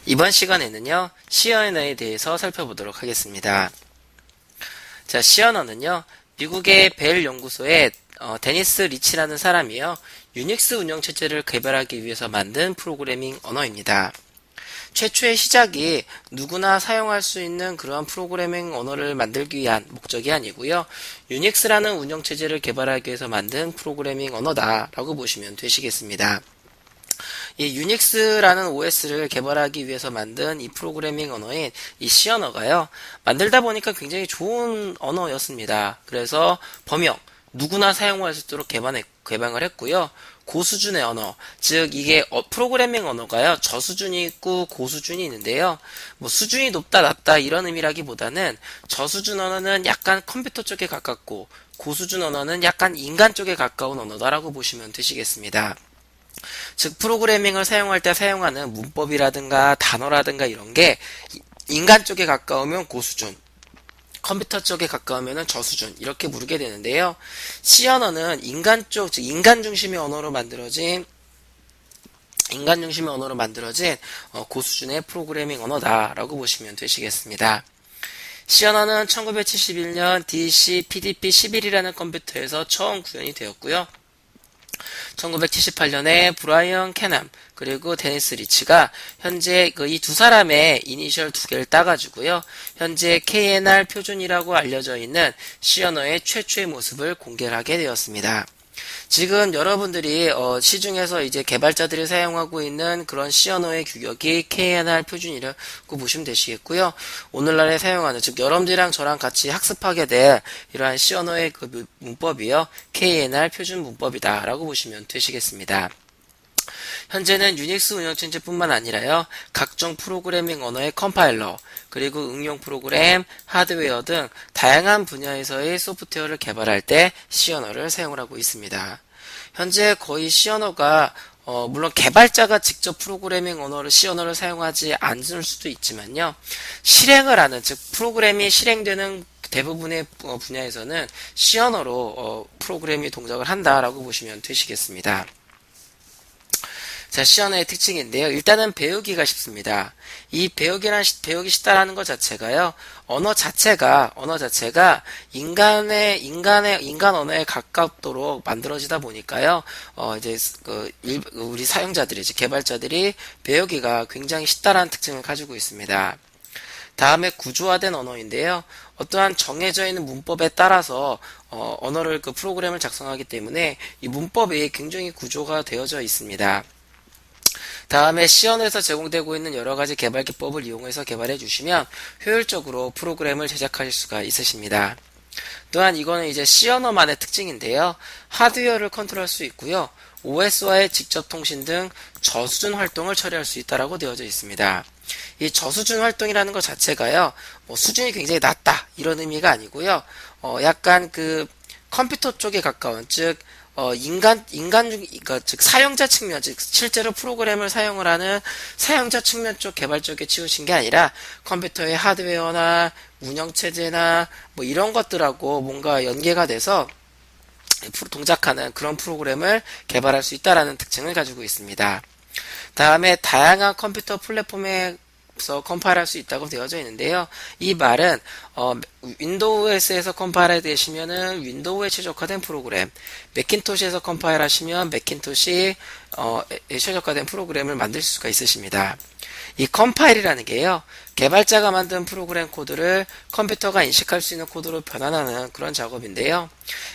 이번 시간에는요, C 언어에 대해서 살펴보도록 하겠습니다. 자, C 언어는요, 미국의 벨 연구소의 데니스 리치라는 사람이요, 유닉스 운영체제를 개발하기 위해서 만든 프로그래밍 언어입니다. 최초의 시작이 누구나 사용할 수 있는 그러한 프로그래밍 언어를 만들기 위한 목적이 아니고요, 유닉스라는 운영체제를 개발하기 위해서 만든 프로그래밍 언어다라고 보시면 되시겠습니다. 이 유닉스라는 OS를 개발하기 위해서 만든 이 프로그래밍 언어인 이 C 언어가요, 만들다 보니까 굉장히 좋은 언어였습니다. 그래서 범용, 누구나 사용할 수 있도록 개방을 했고요. 고수준의 언어, 즉 이게 프로그래밍 언어가요, 저수준이 있고 고수준이 있는데요. 뭐 수준이 높다 낮다 이런 의미라기보다는 저수준 언어는 약간 컴퓨터 쪽에 가깝고 고수준 언어는 약간 인간 쪽에 가까운 언어다라고 보시면 되시겠습니다. 즉 프로그래밍을 사용할 때 사용하는 문법이라든가 단어라든가 이런 게 인간 쪽에 가까우면 고수준, 컴퓨터 쪽에 가까우면 저수준 이렇게 부르게 되는데요. C 언어는 인간 쪽, 즉 인간 중심의 언어로 만들어진 고수준의 프로그래밍 언어다라고 보시면 되시겠습니다. C 언어는 1971년 DC PDP-11이라는 컴퓨터에서 처음 구현이 되었고요. 1978년에 브라이언 캐남 그리고 데니스 리치가 현재 이 두 사람의 이니셜 두 개를 따가지고요, 현재 KNR 표준이라고 알려져 있는 C 언어의 최초의 모습을 공개하게 되었습니다. 지금 여러분들이 시중에서 이제 개발자들이 사용하고 있는 그런 C 언어의 규격이 KNR 표준이라고 보시면 되시겠고요. 오늘날에 사용하는, 즉 여러분들이랑 저랑 같이 학습하게 될 이러한 C 언어의 그 문법이요, KNR 표준 문법이다라고 보시면 되시겠습니다. 현재는 유닉스 운영체제뿐만 아니라요, 각종 프로그래밍 언어의 컴파일러, 그리고 응용 프로그램, 하드웨어 등 다양한 분야에서의 소프트웨어를 개발할 때 C 언어를 사용을 하고 있습니다. 현재 거의 C 언어가 물론 개발자가 직접 프로그래밍 언어를 C 언어를 사용하지 않을 수도 있지만요, 실행을 하는, 즉 프로그램이 실행되는 대부분의 분야에서는 C 언어로 프로그램이 동작을 한다라고 보시면 되시겠습니다. 자, C 언어의 특징인데요. 일단은 배우기가 쉽습니다. 이 배우기 쉽다라는 것 자체가요, 언어 자체가 인간 언어에 가깝도록 만들어지다 보니까요, 우리 사용자들이, 개발자들이 배우기가 굉장히 쉽다라는 특징을 가지고 있습니다. 다음에 구조화된 언어인데요. 어떠한 정해져 있는 문법에 따라서 프로그램을 작성하기 때문에 이 문법이 굉장히 구조가 되어져 있습니다. 다음에 C 언어에서 제공되고 있는 여러가지 개발 기법을 이용해서 개발해 주시면 효율적으로 프로그램을 제작하실 수가 있으십니다. 또한 이거는 이제 C 언어만의 특징인데요. 하드웨어를 컨트롤할 수 있고요, OS와의 직접 통신 등 저수준 활동을 처리할 수 있다라고 되어져 있습니다. 이 저수준 활동이라는 것 자체가요, 수준이 굉장히 낮다 이런 의미가 아니고요, 약간 그 컴퓨터 쪽에 가까운, 즉 즉 사용자 측면, 즉 실제로 프로그램을 사용을 하는 사용자 측면 쪽 개발 쪽에 치우친 게 아니라 컴퓨터의 하드웨어나 운영체제나 뭐 이런 것들하고 뭔가 연계가 돼서 동작하는 그런 프로그램을 개발할 수 있다라는 특징을 가지고 있습니다. 다음에 다양한 컴퓨터 플랫폼에 컴파일할 수 있다고 되어져 있는데요. 이 말은 윈도우 OS에서 컴파일 되시면은 윈도우에 최적화된 프로그램, 매킨토시에서 컴파일 하시면 매킨토시 최적화된 프로그램을 만들 수가 있으십니다. 이 컴파일이라는 게요, 개발자가 만든 프로그램 코드를 컴퓨터가 인식할 수 있는 코드로 변환하는 그런 작업인데요.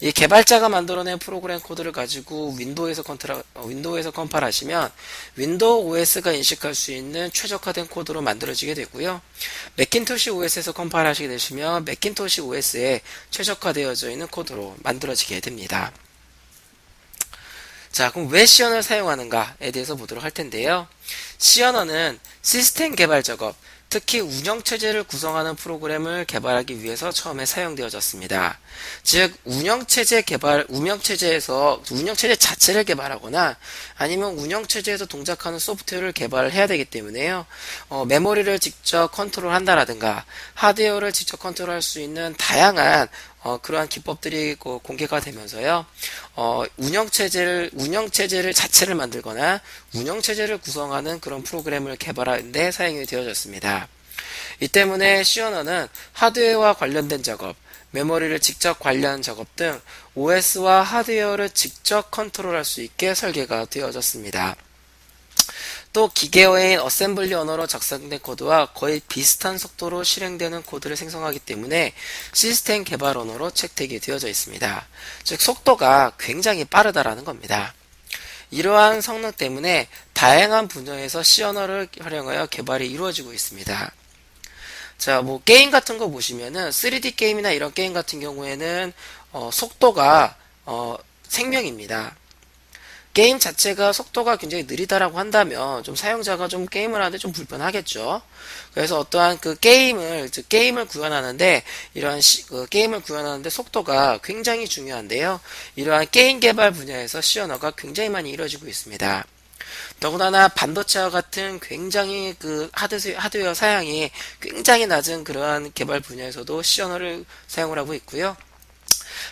이 개발자가 만들어낸 프로그램 코드를 가지고 윈도우에서 컴파일 하시면 윈도우 OS가 인식할 수 있는 최적화된 코드로 만들어지게 되고요. 매킨토시 OS에서 컴파일 하시게 되시면 매킨토시 OS에 최적화되어져 있는 코드로 만들어지게 됩니다. 자, 그럼 왜 C 언어를 사용하는가에 대해서 보도록 할 텐데요. C 언어는 시스템 개발 작업, 특히 운영체제를 구성하는 프로그램을 개발하기 위해서 처음에 사용되어졌습니다. 즉, 운영체제 자체를 개발하거나 아니면 운영체제에서 동작하는 소프트웨어를 개발을 해야 되기 때문에요. 메모리를 직접 컨트롤한다라든가 하드웨어를 직접 컨트롤할 수 있는 다양한 그러한 기법들이 공개가 되면서요, 운영체제를 자체를 만들거나 운영체제를 구성하는 그런 프로그램을 개발하는 데 사용이 되어졌습니다. 이 때문에 C 언어는 하드웨어와 관련된 작업, 메모리를 직접 관리하는 작업 등 OS와 하드웨어를 직접 컨트롤할 수 있게 설계가 되어졌습니다. 또 기계어인 어셈블리 언어로 작성된 코드와 거의 비슷한 속도로 실행되는 코드를 생성하기 때문에 시스템 개발 언어로 채택이 되어져 있습니다. 즉 속도가 굉장히 빠르다라는 겁니다. 이러한 성능 때문에 다양한 분야에서 C 언어를 활용하여 개발이 이루어지고 있습니다. 자, 뭐 게임 같은 거 보시면은 3D 게임이나 이런 게임 같은 경우에는 속도가 생명입니다. 게임 자체가 속도가 굉장히 느리다라고 한다면 좀 사용자가 좀 게임을 하는데 좀 불편하겠죠. 그래서 어떠한 그 게임을 구현하는데 그 게임을 구현하는데 속도가 굉장히 중요한데요. 이러한 게임 개발 분야에서 C 언어가 굉장히 많이 이루어지고 있습니다. 더군다나 반도체와 같은 굉장히 그 하드웨어 사양이 굉장히 낮은 그러한 개발 분야에서도 C 언어를 사용을 하고 있고요.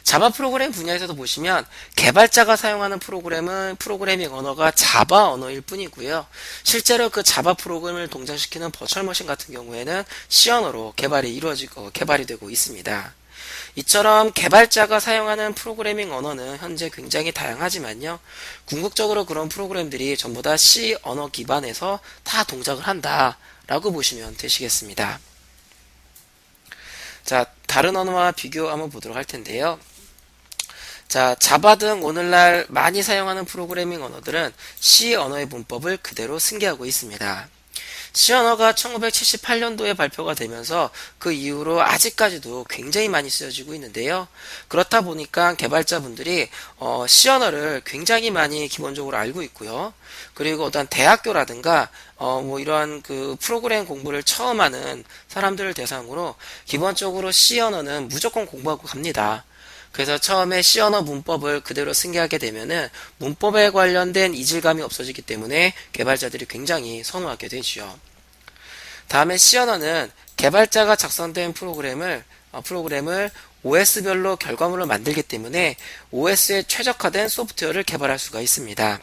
자바 프로그램 분야에서도 보시면 개발자가 사용하는 프로그래밍 언어가 자바 언어일 뿐이고요. 실제로 그 자바 프로그램을 동작시키는 버추얼 머신 같은 경우에는 C 언어로 개발이 되고 있습니다. 이처럼 개발자가 사용하는 프로그래밍 언어는 현재 굉장히 다양하지만요. 궁극적으로 그런 프로그램들이 전부 다 C 언어 기반에서 다 동작을 한다라고 보시면 되시겠습니다. 자, 다른 언어와 비교 한번 보도록 할 텐데요. 자, 자바 등 오늘날 많이 사용하는 프로그래밍 언어들은 C 언어의 문법을 그대로 승계하고 있습니다. C 언어가 1978년도에 발표가 되면서 그 이후로 아직까지도 굉장히 많이 쓰여지고 있는데요. 그렇다 보니까 개발자분들이 C 언어를 굉장히 많이 기본적으로 알고 있고요. 그리고 어떤 대학교라든가 뭐 이러한 그 프로그램 공부를 처음 하는 사람들을 대상으로 기본적으로 C 언어는 무조건 공부하고 갑니다. 그래서 처음에 C 언어 문법을 그대로 승계하게 되면은 문법에 관련된 이질감이 없어지기 때문에 개발자들이 굉장히 선호하게 되죠. 다음에 C 언어는 개발자가 작성된 프로그램을 OS별로 결과물을 만들기 때문에 OS에 최적화된 소프트웨어를 개발할 수가 있습니다.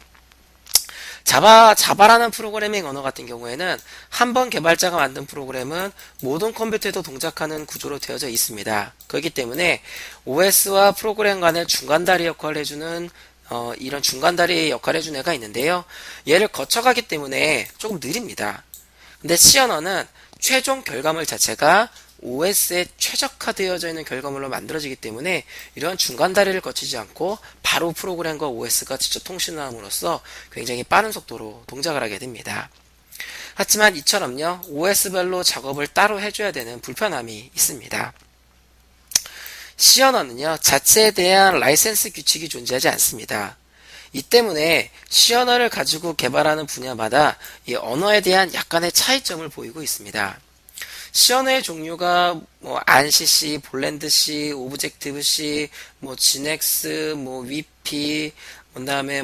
자바라는 프로그래밍 언어 같은 경우에는 한 번 개발자가 만든 프로그램은 모든 컴퓨터에도 동작하는 구조로 되어져 있습니다. 그렇기 때문에 OS와 프로그램 간의 중간다리 역할을 해주는 이런 중간다리 역할을 해주는 애가 있는데요. 얘를 거쳐가기 때문에 조금 느립니다. 근데 C 언어는 최종 결과물 자체가 OS에 최적화되어져 있는 결과물로 만들어지기 때문에 이런 중간 다리를 거치지 않고 바로 프로그램과 OS가 직접 통신을 함으로써 굉장히 빠른 속도로 동작을 하게 됩니다. 하지만 이처럼요, OS별로 작업을 따로 해줘야 되는 불편함이 있습니다. C 언어는요, 자체에 대한 라이센스 규칙이 존재하지 않습니다. 이 때문에 C 언어를 가지고 개발하는 분야마다 이 언어에 대한 약간의 차이점을 보이고 있습니다. C 언어의 종류가 뭐 안시 C, 볼랜드 C, 오브젝티브 C, 뭐 진엑스, 뭐 위피, 그다음에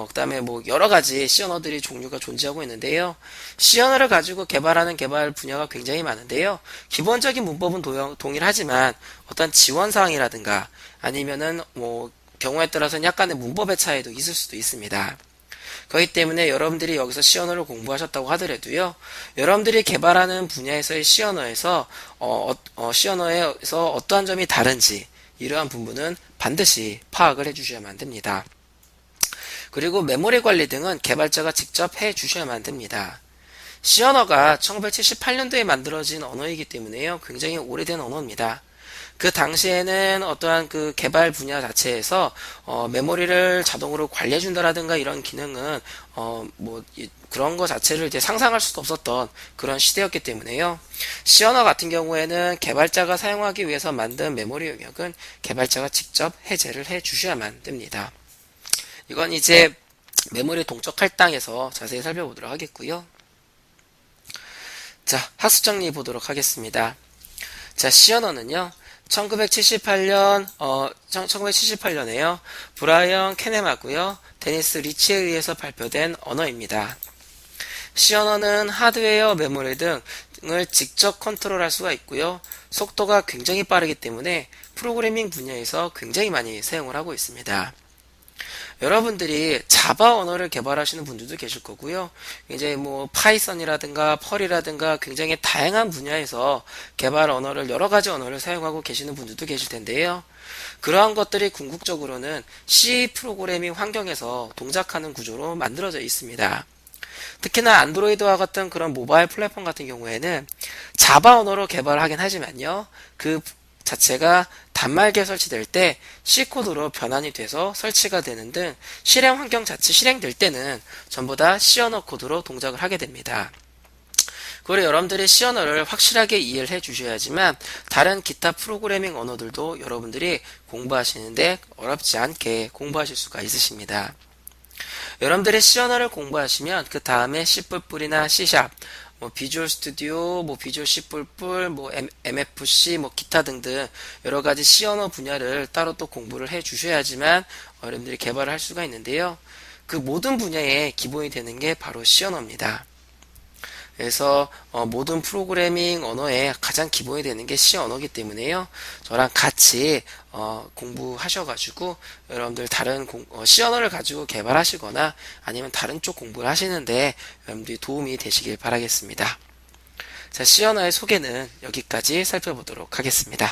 그다음에 여러 가지 C 언어들이 종류가 존재하고 있는데요. C 언어를 가지고 개발하는 개발 분야가 굉장히 많은데요. 기본적인 문법은 동일하지만 어떤 지원 사항이라든가 아니면은 경우에 따라서는 약간의 문법의 차이도 있을 수도 있습니다. 그렇기 때문에 여러분들이 여기서 C 언어를 공부하셨다고 하더라도요, 여러분들이 개발하는 분야에서의 C 언어에서 어떠한 점이 다른지 이러한 부분은 반드시 파악을 해주셔야만 됩니다. 그리고 메모리 관리 등은 개발자가 직접 해주셔야만 됩니다. C 언어가 1978년도에 만들어진 언어이기 때문에요, 굉장히 오래된 언어입니다. 그 당시에는 어떠한 그 개발 분야 자체에서 메모리를 자동으로 관리해준다라든가 이런 기능은 그런 거 자체를 이제 상상할 수도 없었던 그런 시대였기 때문에요. C 언어 같은 경우에는 개발자가 사용하기 위해서 만든 메모리 영역은 개발자가 직접 해제를 해주셔야만 됩니다. 이건 이제 메모리 동적 할당에서 자세히 살펴보도록 하겠고요. 자, 학습 정리 보도록 하겠습니다. 자, C 언어는요, 1978년에요. 브라이언 캐넴하고요, 데니스 리치에 의해서 발표된 언어입니다. C 언어는 하드웨어, 메모리 등을 직접 컨트롤할 수가 있고요. 속도가 굉장히 빠르기 때문에 프로그래밍 분야에서 굉장히 많이 사용을 하고 있습니다. 여러분들이 자바 언어를 개발하시는 분들도 계실 거고요. 이제 뭐 파이썬이라든가 펄이라든가 굉장히 다양한 분야에서 개발 언어를 여러 가지 언어를 사용하고 계시는 분들도 계실 텐데요. 그러한 것들이 궁극적으로는 C 프로그래밍 환경에서 동작하는 구조로 만들어져 있습니다. 특히나 안드로이드와 같은 그런 모바일 플랫폼 같은 경우에는 자바 언어로 개발하긴 하지만요. 그 자체가 단말기에 설치될 때 C코드로 변환이 돼서 설치가 되는 등 실행 환경 자체 실행될 때는 전부 다 C 언어 코드로 동작을 하게 됩니다. 그리고 여러분들이 C 언어를 확실하게 이해를 해 주셔야지만 다른 기타 프로그래밍 언어들도 여러분들이 공부하시는데 어렵지 않게 공부하실 수가 있으십니다. 여러분들이 C 언어를 공부하시면 그 다음에 C++이나 C#, 뭐 비주얼 스튜디오, 뭐 비주얼 C++, 뭐 MFC, 뭐 기타 등등 여러 가지 C 언어 분야를 따로 또 공부를 해 주셔야지만 여러분들이 개발을 할 수가 있는데요. 그 모든 분야의 기본이 되는 게 바로 C 언어입니다. 그래서 모든 프로그래밍 언어의 가장 기본이 되는 게 C 언어이기 때문에요. 저랑 같이 공부하셔가지고 여러분들 다른 C 언어를 가지고 개발하시거나 아니면 다른 쪽 공부를 하시는데 여러분들이 도움이 되시길 바라겠습니다. 자, C 언어의 소개는 여기까지 살펴보도록 하겠습니다.